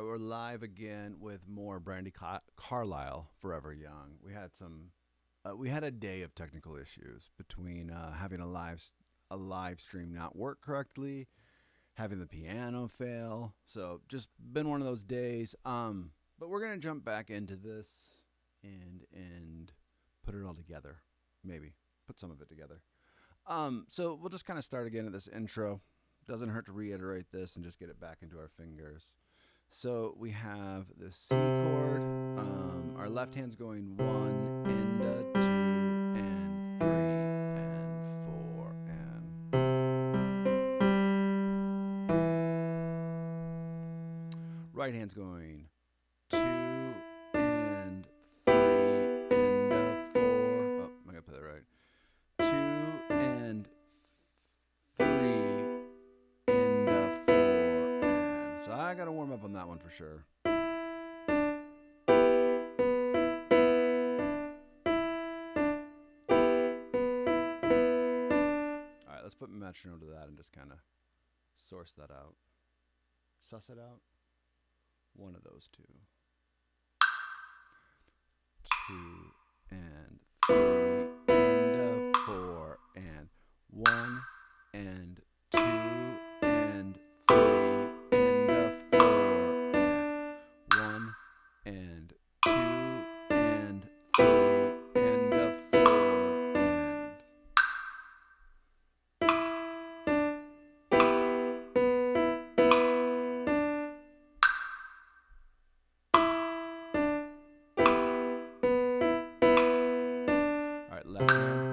We're live again with more Brandi Carlile, Forever Young. We had a day of technical issues between having a live stream not work correctly, having the piano fail. So just been one of those days. But we're gonna jump back into this and put it all together. Maybe put some of it together. So we'll just kind of start again at this intro. Doesn't hurt to reiterate this and just get it back into our fingers. So we have the C chord. Our left hand's going 1 and 2 and 3 and 4 and right hand's going 2 and 3 and 4. Oh, I gotta play that right. 2 and 3 and 4 and so I gotta warm up on that one for sure. Alright, let's put metronome to that and just kind of source that out. Suss it out. One of those two. 2 and 3 and 4 and 1 and 2 and 3 and 4 and 1 and 2 and 3 and 4 and all right, left hand.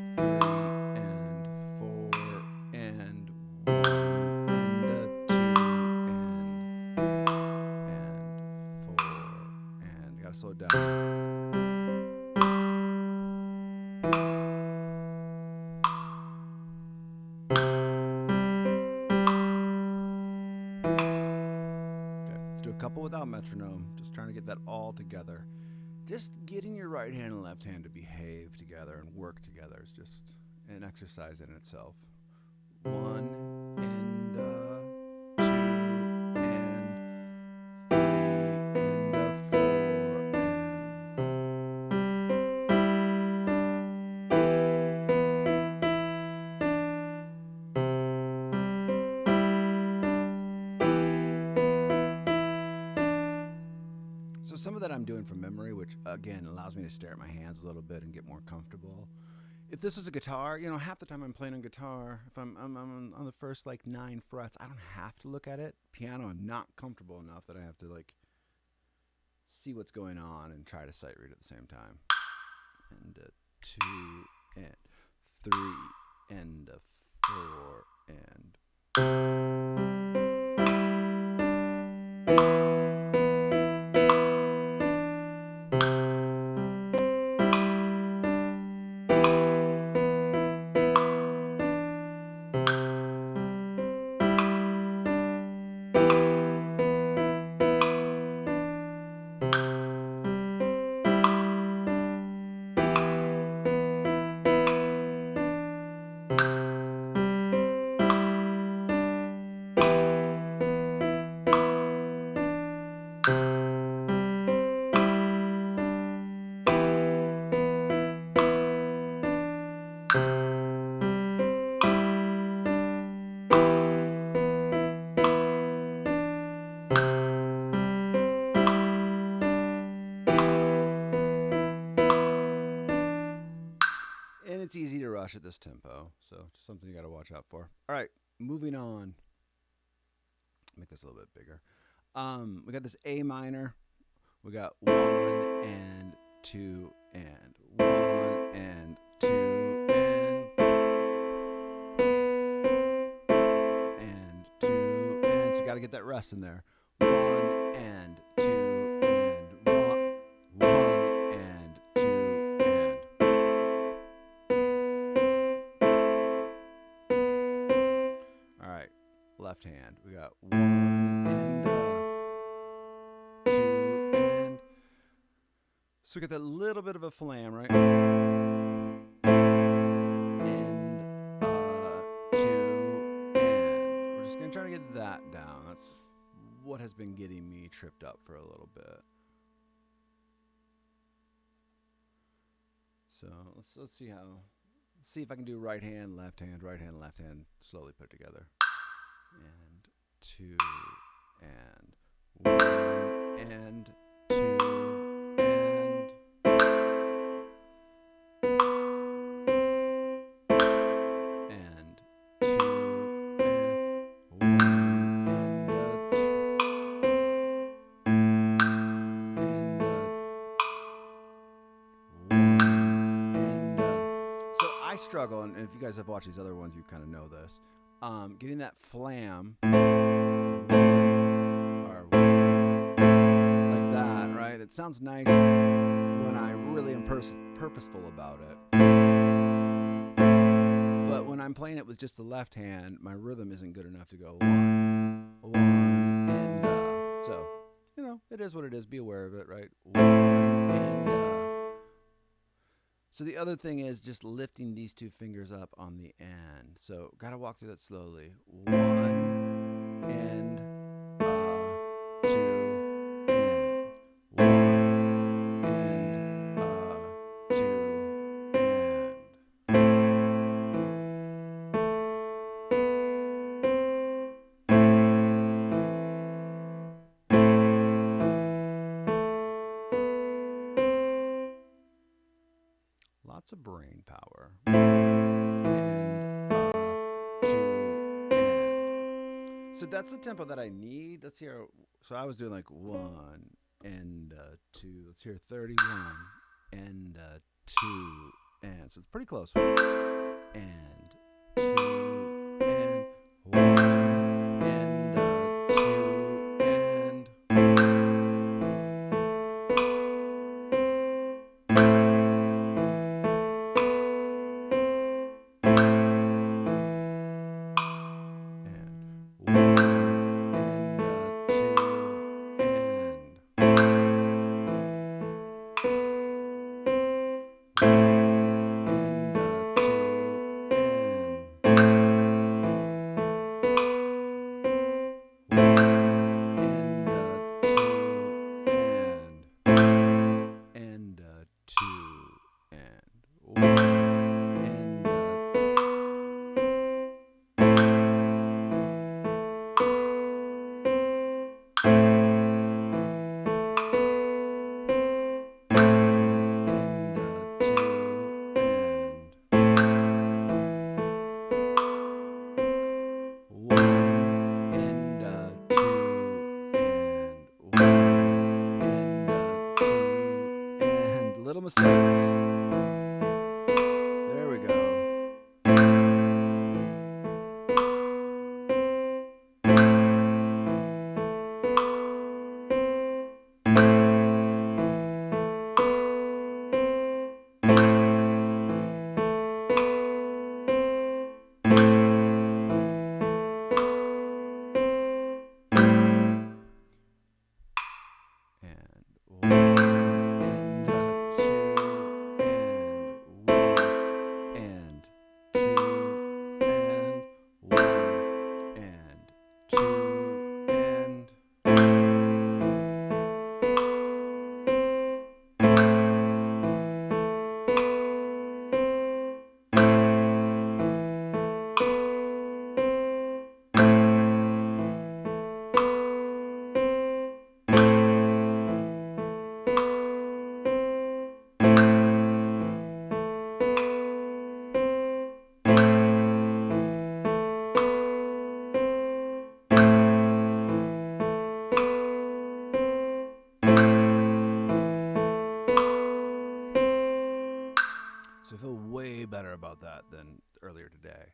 3 and 4 and 1 and 2 and 4 and you gotta slow it down. Okay, let's do a couple without metronome. Just trying to get that all together. Just getting your right hand and left hand to behave together and work together is just an exercise in itself. 1 and 2 and 3 and 4 So some of that I'm doing from memory, which again allows me to stare at my hands a little bit and get more comfortable. If this was a guitar, half the time I'm playing on guitar, if I'm on the first 9 frets, I don't have to look at it. Piano, I'm not comfortable enough that I have to see what's going on and try to sight read at the same time. And 2 and 3 and 4 and it's easy to rush at this tempo, so just something you got to watch out for. All right, moving on. Make this a little bit bigger. We got this A minor. We got 1 and 2 and 1 and 2 and 2 and so you got to get that rest in there. 1 and 2 and 1 and 2 and all right, left hand. We got 1 and 2 and so we got that little bit of a flam, right? And 2 and we're just gonna and trying to get that down. That's what has been getting me tripped up for a little bit. So let's see if I can do right hand, left hand, slowly put together. And 2 and 1 and 2 and and 2 and 1 I struggle, and if you guys have watched these other ones, you kind of know this. Getting that flam or like that, right? It sounds nice when I really am purposeful about it. But when I'm playing it with just the left hand, my rhythm isn't good enough to go 1, 1, and so, you know, it is what it is. Be aware of it, right? 1 and so the other thing is just lifting these 2 fingers up on the end. So got to walk through that slowly. 1 and 2 and 1 and 2 and. Lots of brain power. 1 and 2 and. So that's the tempo that I need. Let's hear. So I was doing like 1 and 2. Let's hear 31 and 2 and. So it's pretty close. And 2 and 1 and 2 and. Little mistakes. There we go. So I feel way better about that than earlier today.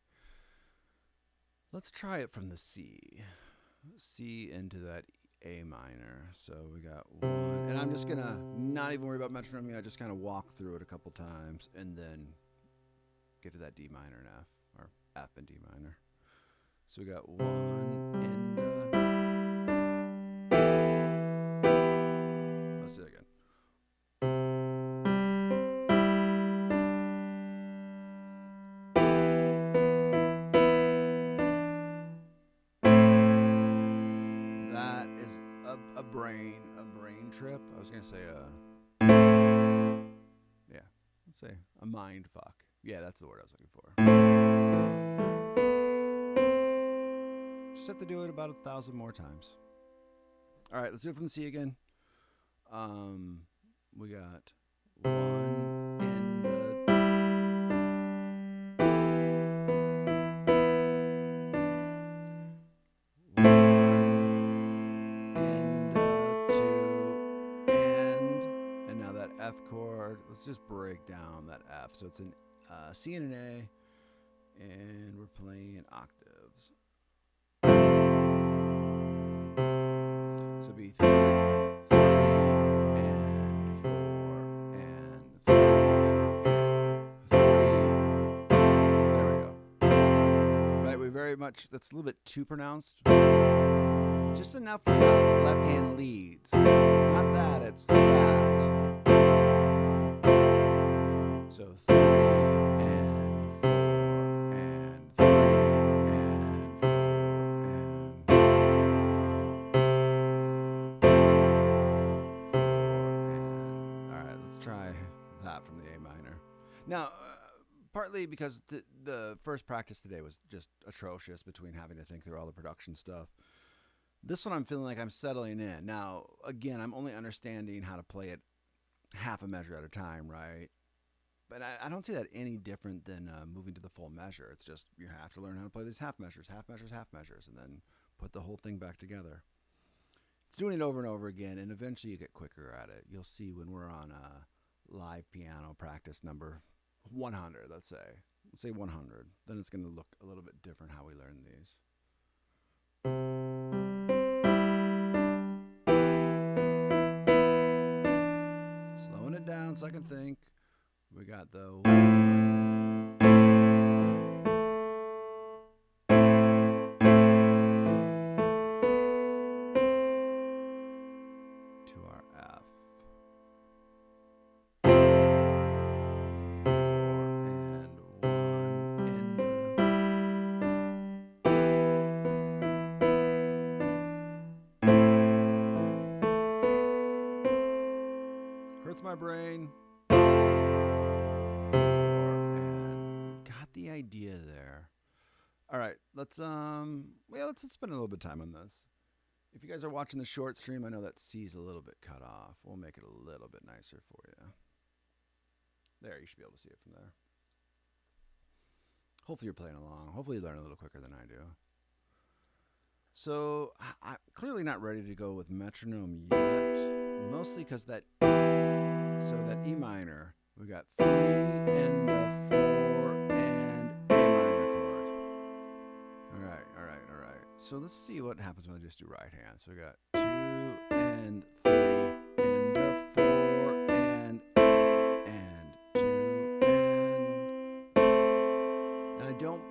Let's try it from the C. C into that A minor. So we got 1. And I'm just going to not even worry about metronome. I just kind of walk through it a couple times and then get to that D minor and F, or F and D minor. So we got 1 and let's do it again. brain trip. I was gonna say yeah, let's say a mind fuck. Yeah, that's the word I was looking for. Just have to do it about 1,000 more times. All right, let's do it from the C again. We got one and and now that F chord. Let's just break down that F. So it's an C and an A, and we're playing octaves. So it'd be 3, 3, and 4, and 3, and 3. There we go. Right, we very much, that's a little bit too pronounced. Just enough for the left hand leads. It's not that, it's that. So 3 and 4 and 3 and 4 and 4 and. All right, let's try that from the A minor. Now, partly because the first practice today was just atrocious between having to think through all the production stuff. This one I'm feeling like I'm settling in. Now, again, I'm only understanding how to play it half a measure at a time, right? But I don't see that any different than moving to the full measure. It's just you have to learn how to play these half measures, and then put the whole thing back together. It's doing it over and over again, and eventually you get quicker at it. You'll see when we're on live piano practice number 100, let's say 100. Then it's going to look a little bit different how we learn these. Slowing it down so I can think. We got the 1 to our F. 4 and 1 in hurts my brain. The idea there. All right, let's spend a little bit of time on this. If you guys are watching the short stream, I know that C's a little bit cut off. We'll make it a little bit nicer for you. There, you should be able to see it from there. Hopefully you're playing along. Hopefully you learn a little quicker than I do. So I'm clearly not ready to go with metronome yet, mostly because that E minor, we got 3 and 4 and A minor chord. All right. So let's see what happens when I just do right hand. So we got 2 and 3 and 4 and 2 and I don't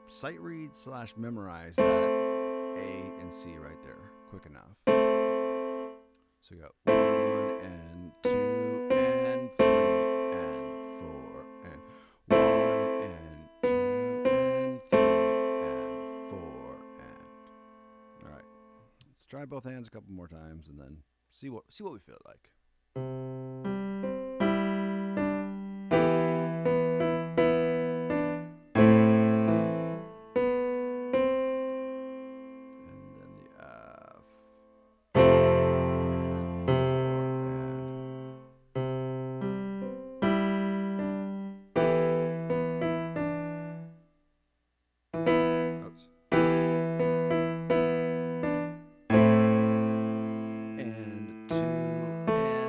sight read / memorize that A and C right there quick enough. So we got 1 and 2 and 3 and 4 and 1 and 2 and 3 and 4 and. All right, let's try both hands a couple more times and then see what we feel like. And 2 and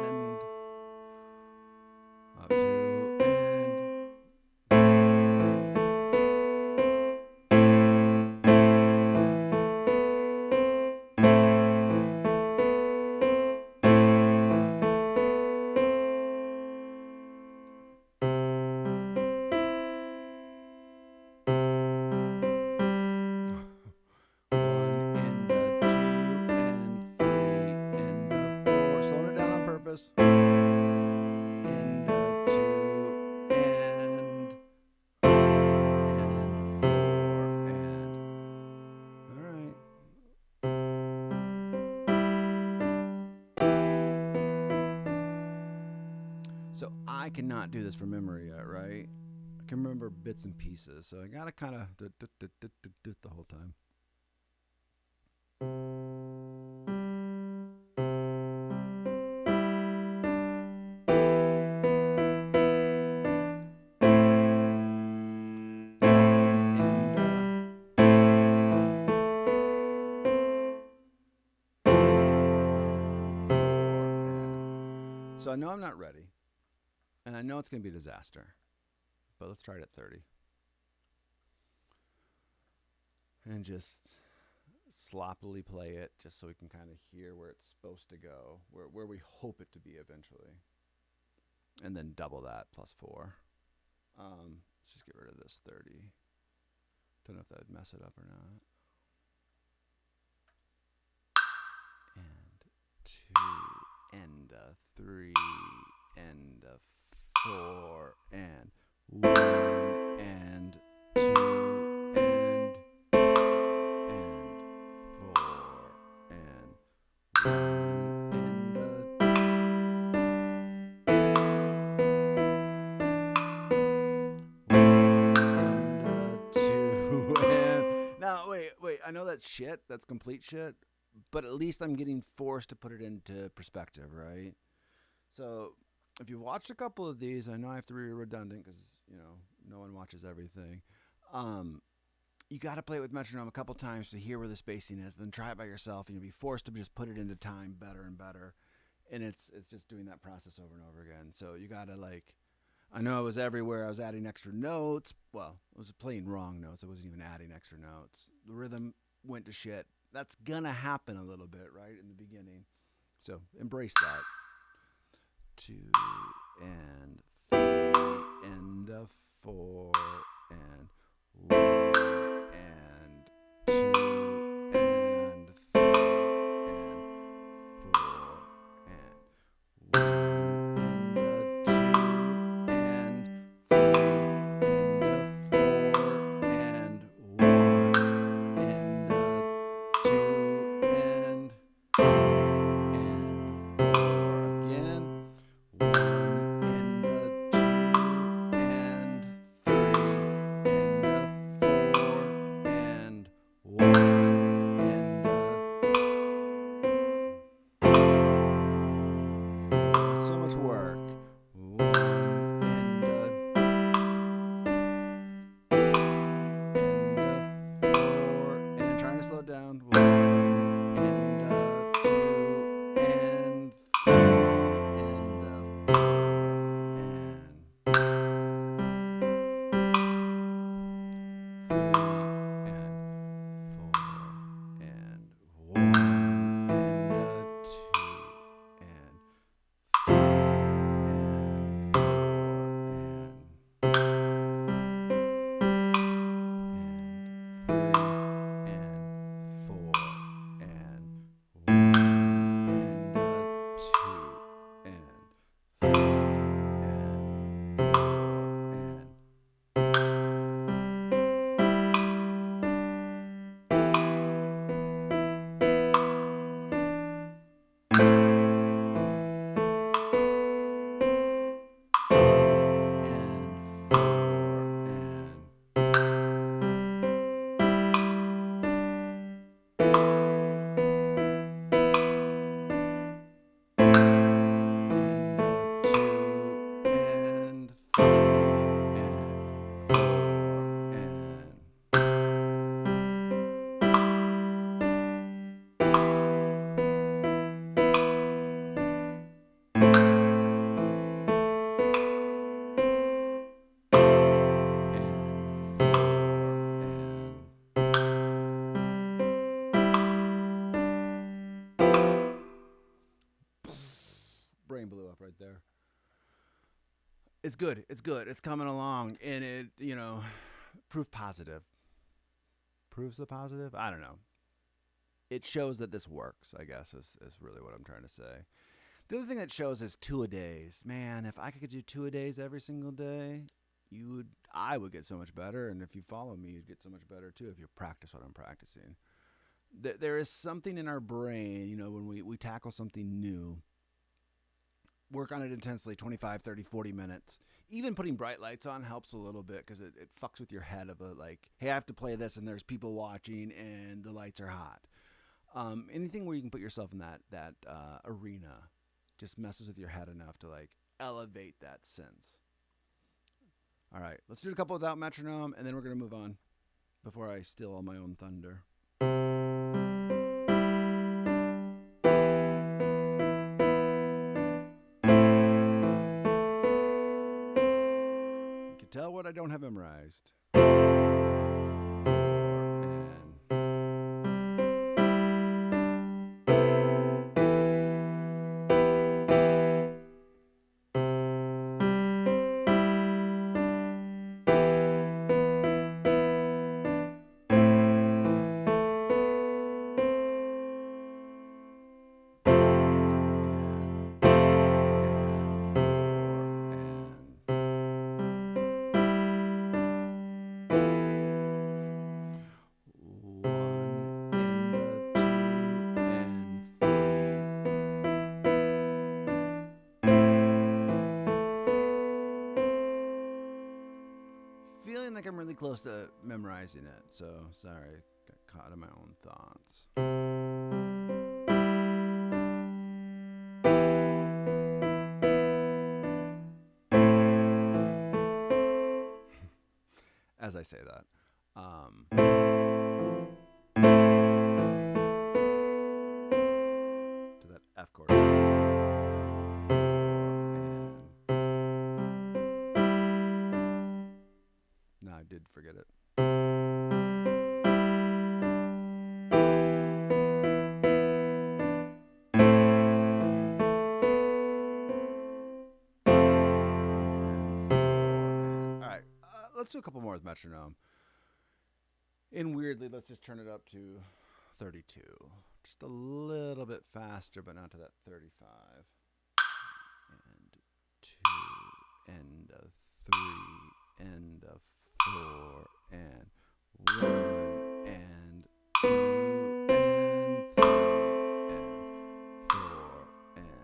I cannot do this from memory yet, right? I can remember bits and pieces, so I gotta kind of do the whole time. So I know I'm not ready, and I know it's going to be a disaster, but let's try it at 30. And just sloppily play it just so we can kind of hear where it's supposed to go, where we hope it to be eventually. And then double that plus 4. Let's just get rid of this 30. Don't know if that would mess it up or not. And 2, and 3, and 4, and 1, and 2, and 4, and 2, and now wait. I know that's shit. That's complete shit. But at least I'm getting forced to put it into perspective, right? So if you watched a couple of these, I know I have to be redundant because no one watches everything. You got to play it with metronome a couple times to hear where the spacing is. Then try it by yourself, and you'll be forced to just put it into time better and better. And it's just doing that process over and over again. So you got to I know I was everywhere. I was adding extra notes. Well, I was playing wrong notes. I wasn't even adding extra notes. The rhythm went to shit. That's going to happen a little bit, right, in the beginning. So embrace that. 2, and 3, and 4, and 1, and 2, and 3, and 4, and 1, and 2, and 3, and 4, and 1, and 2, and 4 again. 1, and 2, and 3, and 4, and 1, and so much work. 1, and 4, and trying to slow it down. 1, and 2, and 3, and 4, and 3, and 4, and 1, and 2, and 3, and 4, and 4. Brain blew up right there. It's good. It's good. It's coming along, and proof positive. Proves the positive? I don't know. It shows that this works, I guess, is really what I'm trying to say. The other thing that shows is 2-a-days. Man, if I could do 2-a-days every single day, I would get so much better, and if you follow me, you'd get so much better too if you practice what I'm practicing. There is something in our brain, when we tackle something new, work on it intensely, 25, 30, 40 minutes. Even putting bright lights on helps a little bit because it fucks with your head of a like, hey, I have to play this and there's people watching and the lights are hot. Anything where you can put yourself in that arena just messes with your head enough to like elevate that sense. All right, let's do a couple without metronome and then we're going to move on before I steal all my own thunder. Tell what I don't have memorized. Feeling like I'm really close to memorizing it, so sorry, got caught in my own thoughts. As I say that, to that F chord. No, I did forget it. All right, let's do a couple more with metronome. And weirdly, let's just turn it up to 32. Just a little bit faster, but not to that 35. And 2, and 3, and 4, and 1, and 2, and 3, and 4, and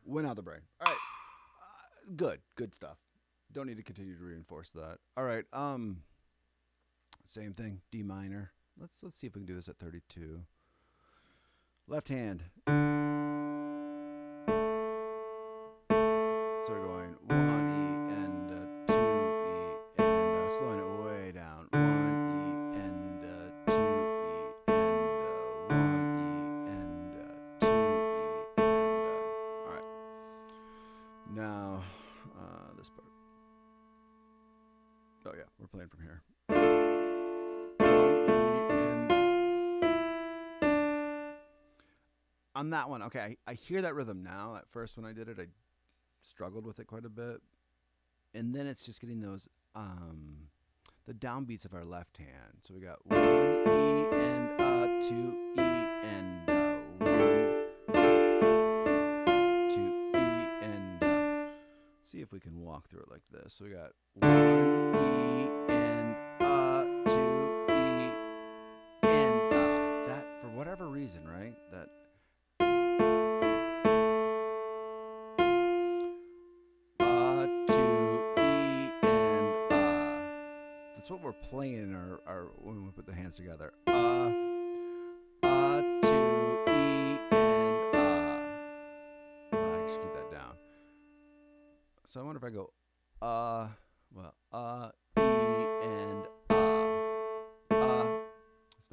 went out the brain. All right. Good stuff. Don't need to continue to reinforce that. All right. Same thing. D minor. Let's see if we can do this at 32. Left hand. So we're going 1 E and 2 E and slowing it way down. 1 E and 2 E and 1 E and 2 E and all right. Now this part. Oh yeah, we're playing from here. 1 E and on that one, okay, I hear that rhythm now. At first when I did it, I struggled with it quite a bit. And then it's just getting those the downbeats of our left hand. So we got 1 E and 2 E and 1 2 E and see if we can walk through it like this. So we got 1 E and 2 E and that for whatever reason, right? That that's what we're playing our when we put the hands together. 2 E and I just keep that down. So I wonder if I go E and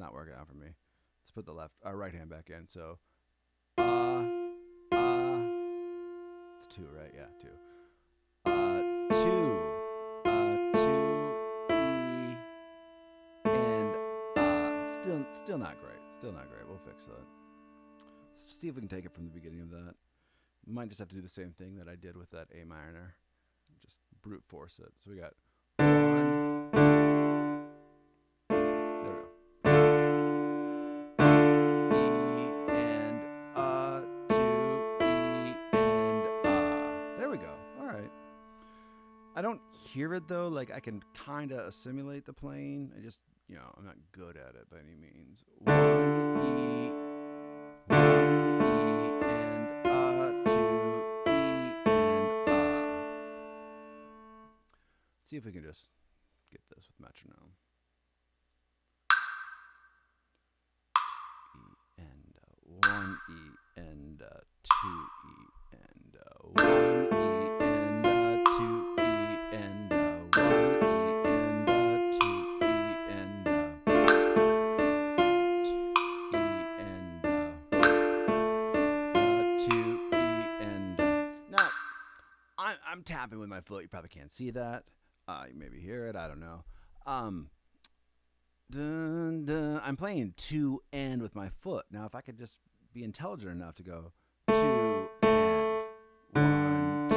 not working out for me. Let's put the right hand back in. So, uh, uh, it's 2, right? Yeah, 2. 2, 2, E, and still not great. Still not great. We'll fix that. Let's see if we can take it from the beginning of that. Might just have to do the same thing that I did with that A minor. Just brute force it. So we got 1. There we go. E and 2, E and there we go. All right. I don't hear it though. Like I can kind of assimilate the playing. I just, I'm not good at it by any means. 1 E, 1 E, and 2 E and Let's see if we can just get this with metronome. E and 1 E and 2 E and 1 E and 2 E and 1 E and 2 E and 2 E and now I'm tapping with my foot. You probably can't see that. You maybe hear it. I don't know. Dun, dun. I'm playing 2 and with my foot. Now, if I could just be intelligent enough to go 2 and 1, 2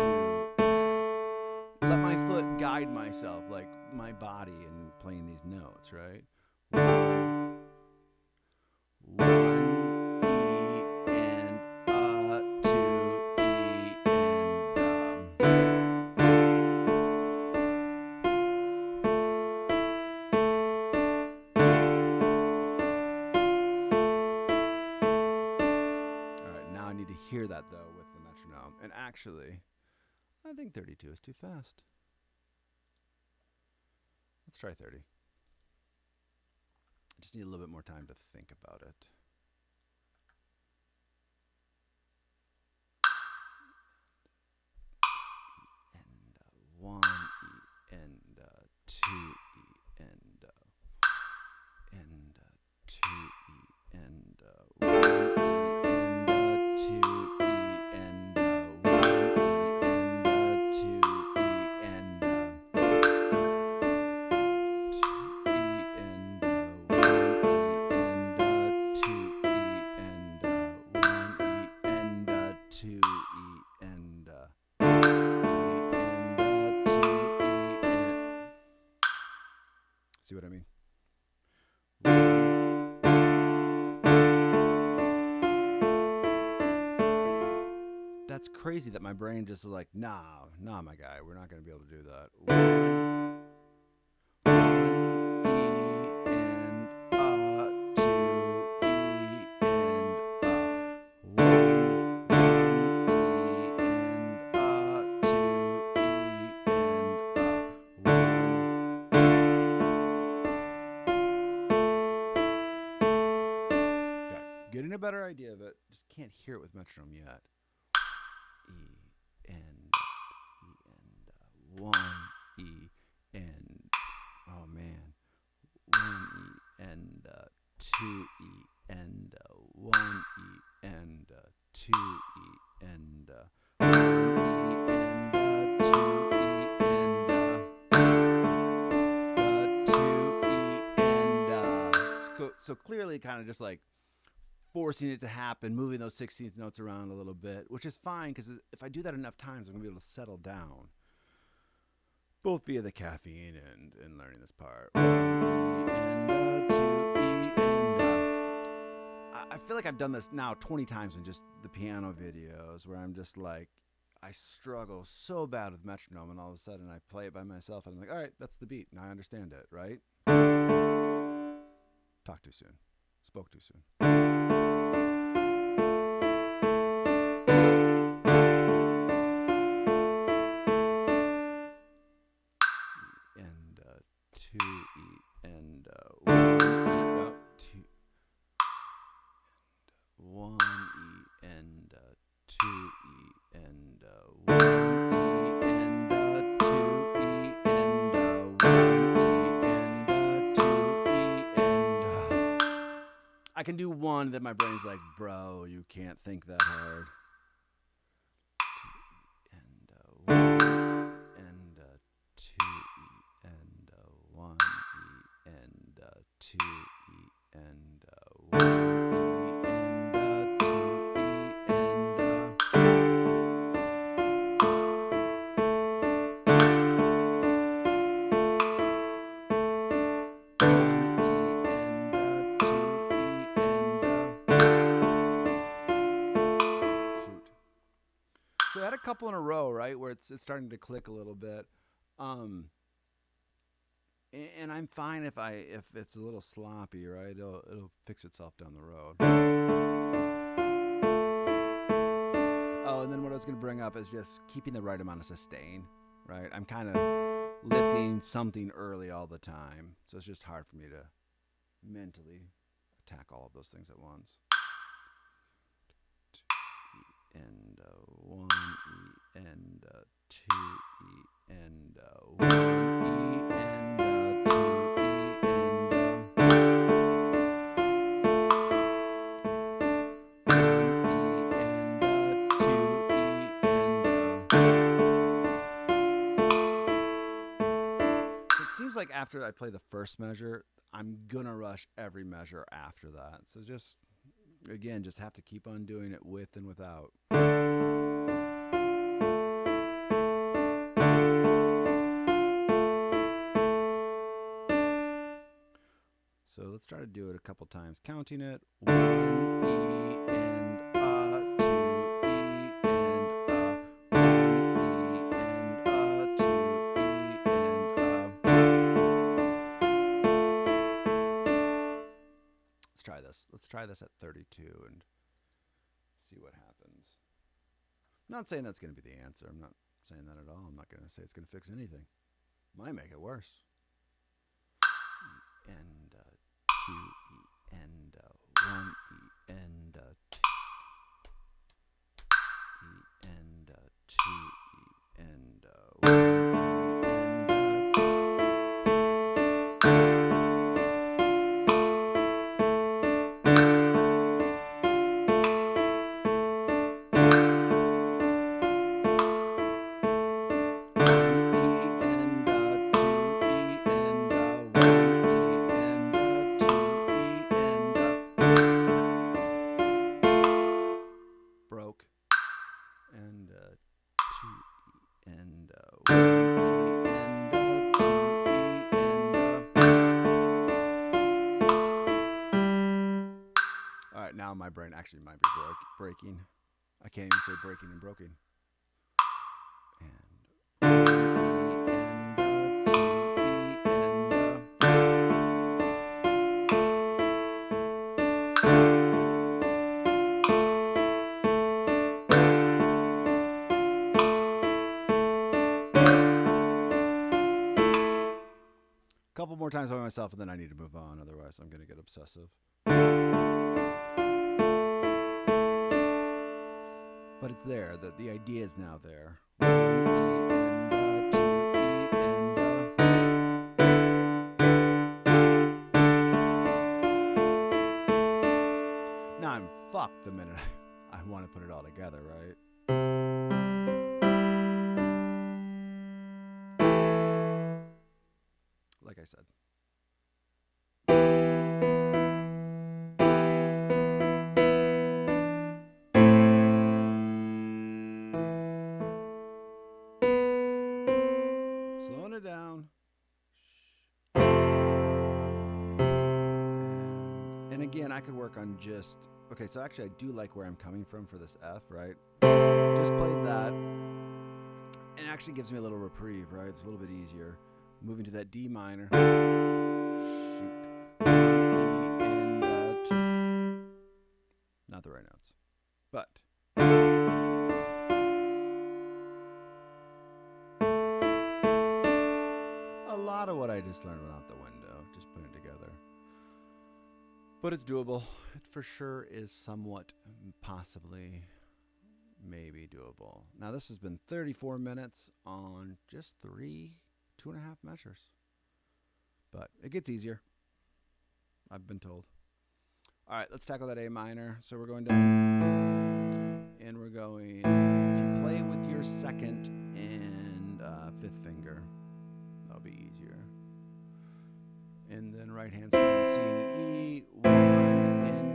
and let my foot guide myself, like my body, in playing these notes, right? 1, 1 E and 2 E and hear that though with the metronome. And actually, I think 32 is too fast. Let's try 30. I just need a little bit more time to think about it. And 1 E and 2 E and 2 E and 1 E and 2 E and 1 E and 2 E and 2 E and 1 E and 2 E and 1 E and 2 E and 2 E. See what I mean? That's crazy that my brain just is like, nah, my guy, we're not going to be able to do that. 1 E and 2 E and 1 E and 2 E and 1. Okay, getting a better idea of it. Just can't hear it with metronome yet. E and 1 E and oh man, 1 E and 2 E and 1 E and 2 E and 1 E and 2 E and 2 E and so clearly kind of just like forcing it to happen, moving those 16th notes around a little bit, which is fine because if I do that enough times, I'm going to be able to settle down, both via the caffeine and learning this part. E and 2 E and I feel like I've done this now 20 times in just the piano videos where I'm just like, I struggle so bad with metronome, and all of a sudden I play it by myself and I'm like, all right, that's the beat. Now I understand it, right? Talk too soon. Spoke too soon. And 2 E and 1 E up 2 and 1 E and 2 E and 1 E and 2 E and 1 E and 2 E and I can do one, then my brain's like, bro, you can't think that hard. And one, and two E, and one E, and two E, and one E, and two E, and So I had a couple in a row, right, where it's starting to click a little bit, and I'm fine if it's a little sloppy, right? It'll fix itself down the road. Oh, and then what I was going to bring up is just keeping the right amount of sustain, right? I'm kind of lifting something early all the time, so it's just hard for me to mentally attack all of those things at once. And one E, and two E, and one E, and two E, and one E, and two E, and so it seems like after I play the first measure, I'm gonna rush every measure after that. So just again, just have to keep on doing it with and without. So let's try to do it a couple times, counting it. 1 E and two E and 1 E and two E and let's try this. Let's try this at 32 and see what happens. I'm not saying that's going to be the answer. I'm not saying that at all. I'm not going to say it's going to fix anything. Might make it worse. And two E and one E and two E and two E and one E and broke, and two E and one E and two E and all right, now my brain actually might be breaking. I can't even say breaking and broken. And one E and two E a couple more times by myself, and then I need to move on. Otherwise, I'm going to get obsessive. But it's there. The idea is now there. 1 E and two E and now I'm fucked the minute I want to put it all together, right? Like I said. Slowing it down. And again, I could work on just... Okay, so actually I do like where I'm coming from for this F, right? Just played that. And it actually gives me a little reprieve, right? It's a little bit easier. Moving to that D minor. Shoot. 1 E and two. Not the right notes. But... a lot of what I just learned went out the window, just putting it together. But it's doable. It for sure is somewhat, possibly, maybe doable. Now this has been 34 minutes on just 2.5 measures. But it gets easier, I've been told. All right, let's tackle that A minor. So we're going down, and we're going. If you play with your second and fifth finger, that'll be easier. And then right hand's playing C and an E, one and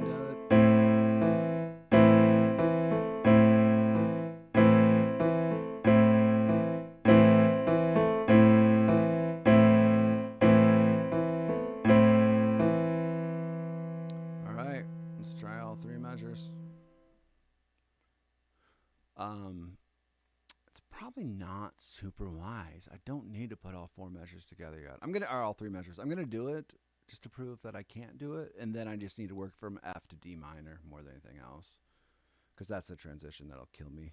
all right, let's try all three measures. It's probably not super wise. I don't need to put all four measures together yet. Or all three measures. I'm gonna do it just to prove that I can't do it, and then I just need to work from F to D minor more than anything else, because that's the transition that'll kill me.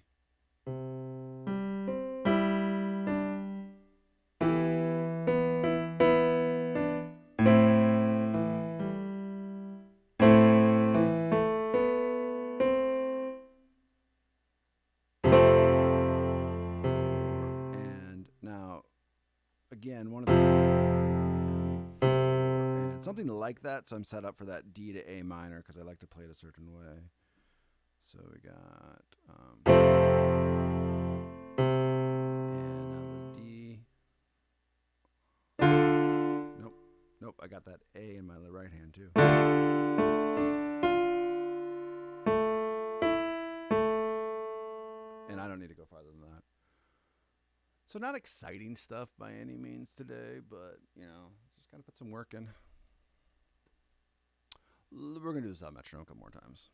And now, again, one of the and something like that. So I'm set up for that D to A minor because I like to play it a certain way. So we got and now the D. Nope, I got that A in my right hand too. And I don't need to go farther than that. So not exciting stuff by any means today, but just gotta put some work in. We're gonna do this metronome a couple more times.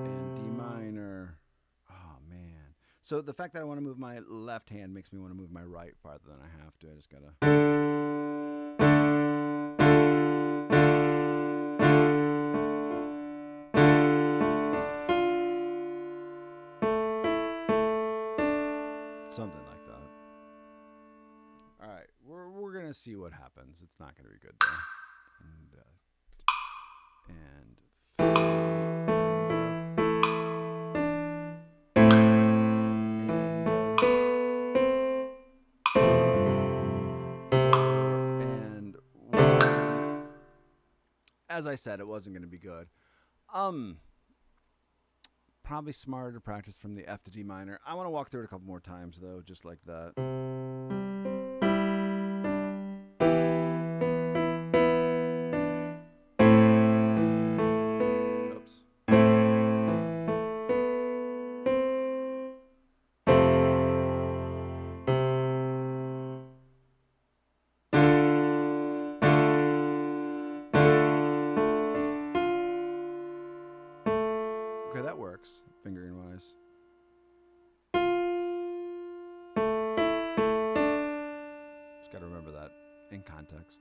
And D minor. Oh man. So the fact that I want to move my left hand makes me want to move my right farther than I have to. I just gotta. Something like that. All right, we're gonna see what happens. It's not gonna be good though. And as I said, it wasn't going to be good. Probably smarter to practice from the F to D minor. I want to walk through it a couple more times, though, just like that. Oops. Okay, that works, fingering wise. Just got to remember that in context.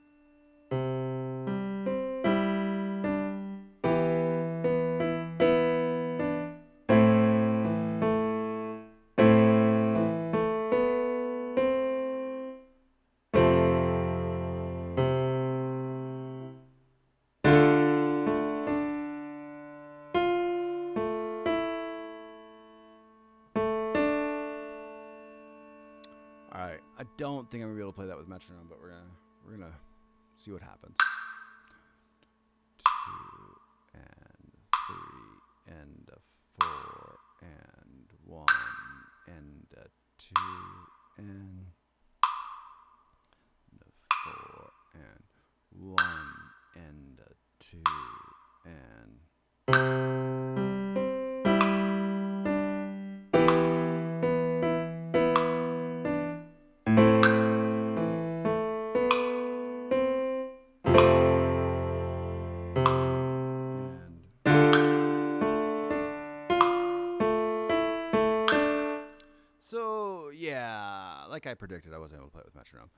All right, I don't think I'm gonna be able to play that with metronome, but we're gonna see what happens. 2 and 3 and 4 and 1 and 2 and 4 and 1 and 2 and. So yeah, like I predicted, I wasn't able to play with metronome.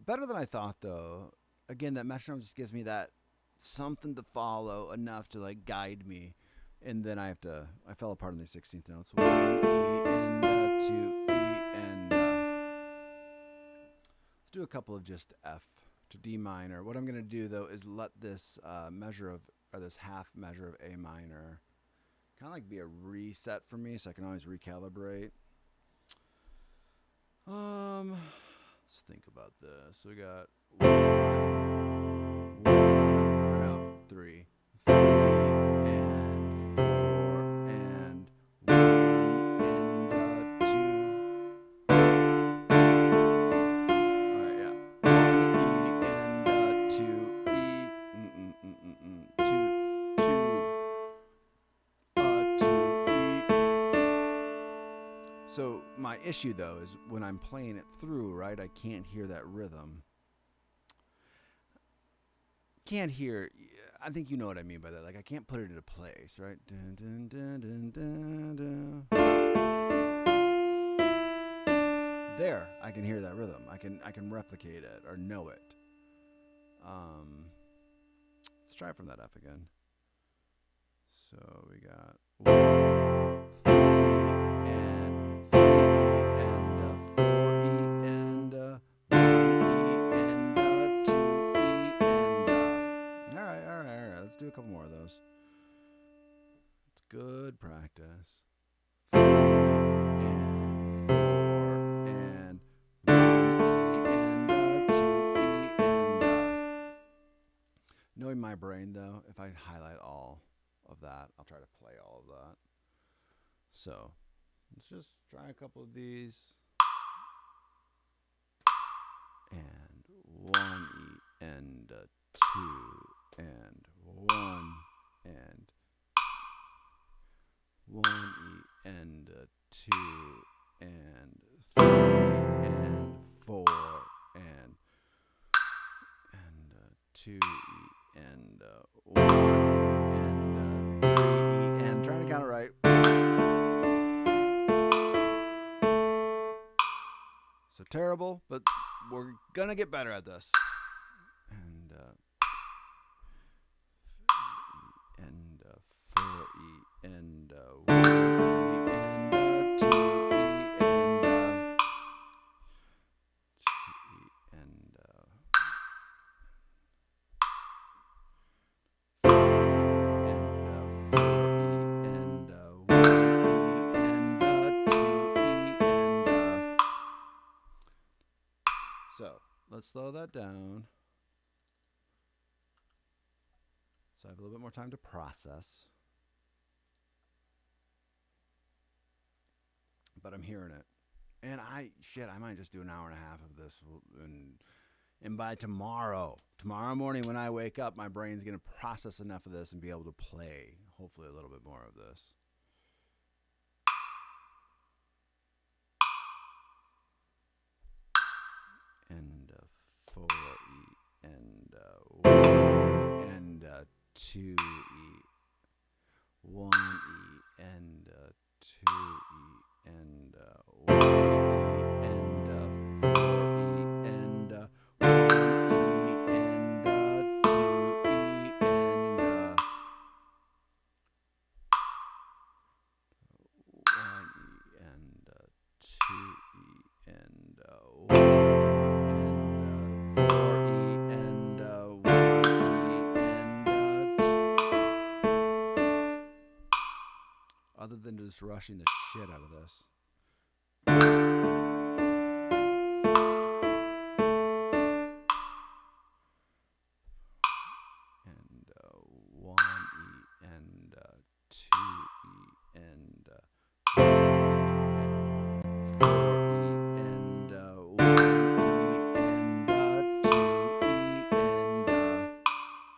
Better than I thought, though. Again, that metronome just gives me that something to follow enough to like guide me, and then I fell apart on the 16th notes. 1 E and 2 E and. Let's do a couple of just F to D minor. What I'm gonna do though is let this measure of or this half measure of A minor, kind of like be a reset for me, so I can always recalibrate. Let's think about this. So we got no, three, and four, and one, and two. All right, yeah. One E and two E, two E. So my issue though is when I'm playing it through, right? I can't hear that rhythm. Can't hear. I think you know what I mean by that. Like I can't put it into place, right? Dun, dun, dun, dun, dun, dun. There, I can hear that rhythm. I can replicate it or know it. Let's try it from that F again. So we got one, three, and three, and 4E, and 1E, and 2E, and all right. Let's do a couple more of those. It's good practice. 3 and 4 and 1E and 2E and knowing my brain though, if I highlight all of that, I'll try to play all of that. So let's just try a couple of these. And 1E and 2 and 1 and 1E and 2 and 3 and 4 and 2E and 1 and 3E and trying to count it right. So terrible, but we're gonna get better at this. And 3E and 4E and 1E and 2E and 2E and 3E and 4E and 1E and 2E and so let's slow that down. So I have a little bit more time to process. But I'm hearing it. And I might just do an hour and a half of this. And by tomorrow morning when I wake up, my brain's going to process enough of this and be able to play, hopefully, a little bit more of this. And 4E and 1 and 2E, 1E and 2E and 1E and 4E and 1E and 2E and 1E and 2E and 1. Other than just rushing the shit out of this. And 1E and 2E and 4E and 1E and 2E and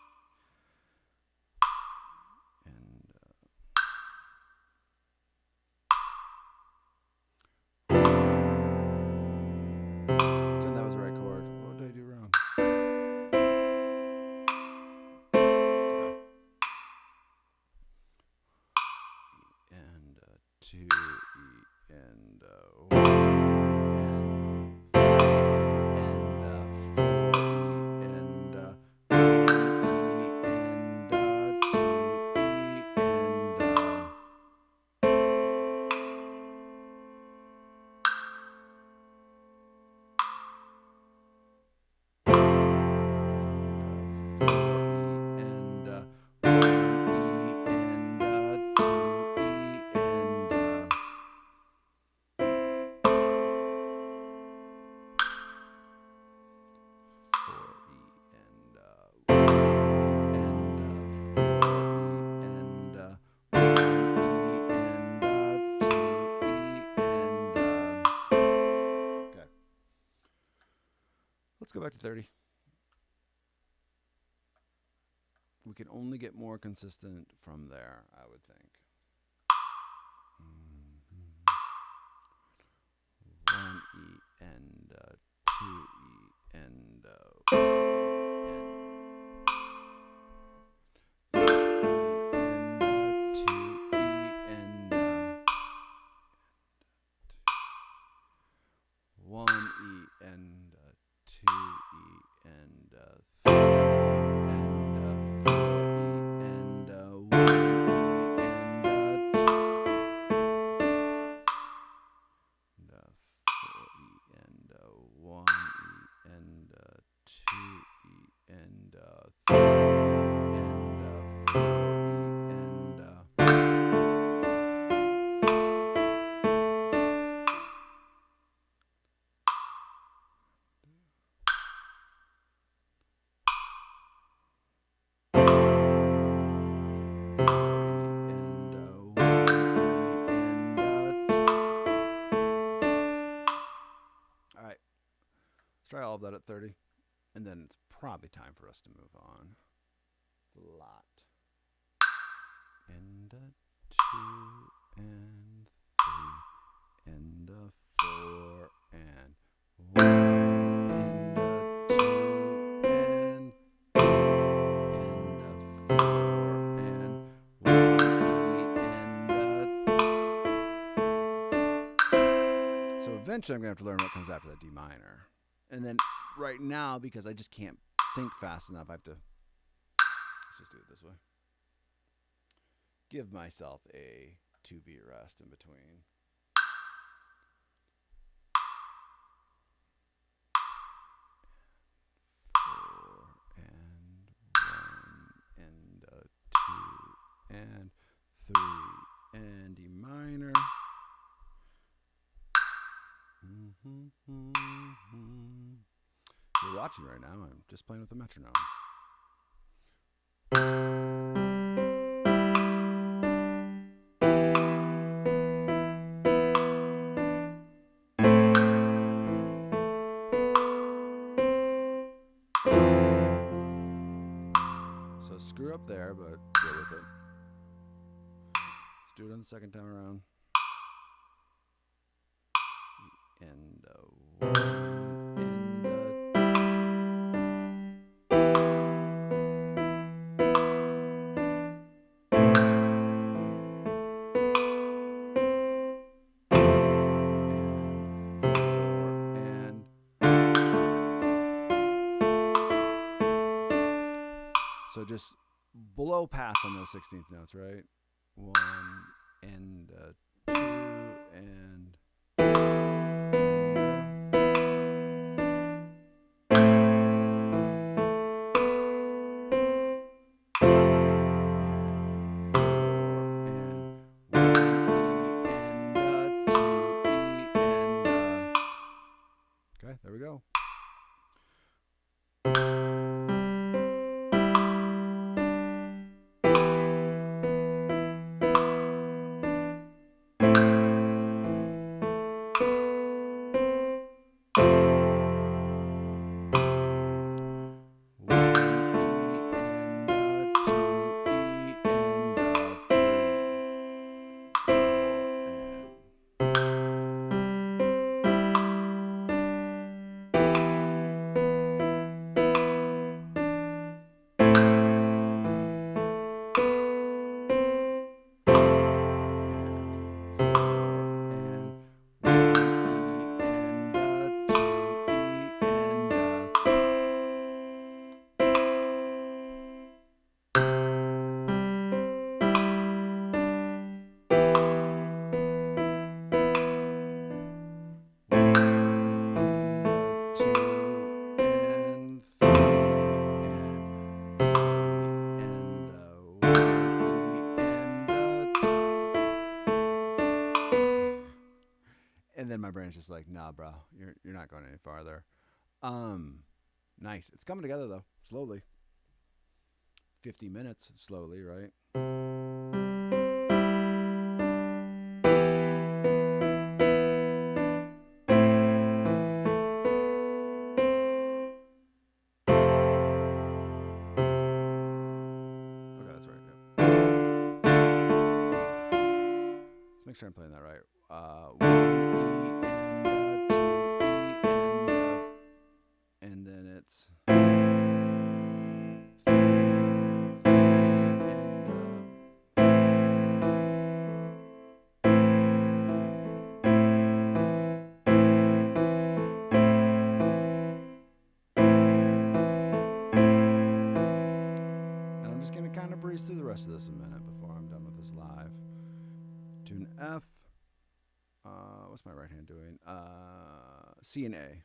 go back to 30. We can only get more consistent from there, I would think. 1E and 2E and let's try all of that at 30, and then it's probably time for us to move on. It's a lot. And 2 and 3 and 4 and 1 and 2 and 4 and 1 and so eventually I'm gonna have to learn what comes after that D minor. And then right now, because I just can't think fast enough, I have to, let's just do it this way. Give myself a 2-beat rest in between. And 2 and 3 and E minor. If you're watching right now, I'm just playing with the metronome. So screw up there, but deal with it. Let's do it on the second time around. And 1 so just blow past on those 16th notes, right? 1 and 2 and okay, there we go. And then my brain's just like, nah, bro, you're not going any farther. Nice. It's coming together though, slowly. 50 minutes, slowly, right? make sure I'm playing that right. 1 E and 2 E and then it's 3 and I'm just gonna kind of breeze through the rest of this a minute before I'm done with this live. Tune F. What's my right hand doing? C and A.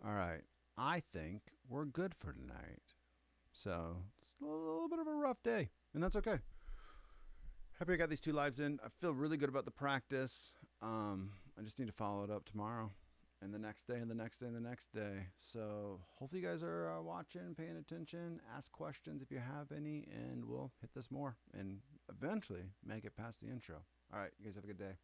All right. I think we're good for tonight. So it's a little bit of a rough day, and that's okay. Happy I got these 2 lives in. I feel really good about the practice. I just need to follow it up tomorrow and the next day and the next day and the next day. So hopefully you guys are watching, paying attention, ask questions if you have any, and we'll hit this more and eventually make it past the intro. All right, you guys have a good day.